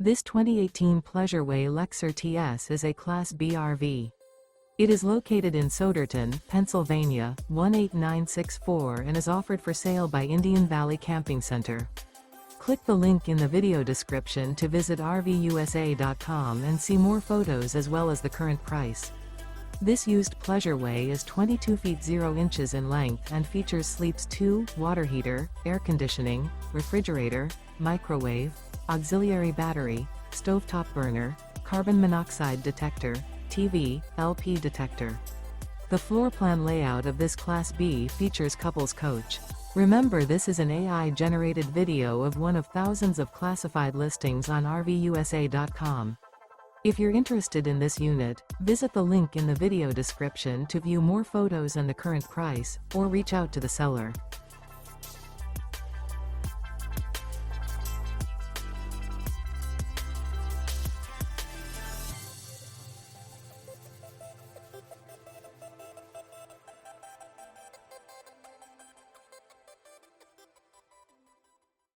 This 2018 Pleasure-Way Lexor TS is a Class B RV. It is located in Souderton, Pennsylvania, 18964 and is offered for sale by Indian Valley Camping Center. Click the link in the video description to visit RVUSA.com and see more photos as well as the current price. This used Pleasure-Way is 22 feet 0 inches in length and features sleeps 2, water heater, air conditioning, refrigerator, microwave, auxiliary battery, stovetop burner, carbon monoxide detector, TV, LP detector. The floor plan layout of this Class B features couples coach. Remember, this is an AI-generated video of one of thousands of classified listings on RVUSA.com. If you're interested in this unit, visit the link in the video description to view more photos and the current price, or reach out to the seller.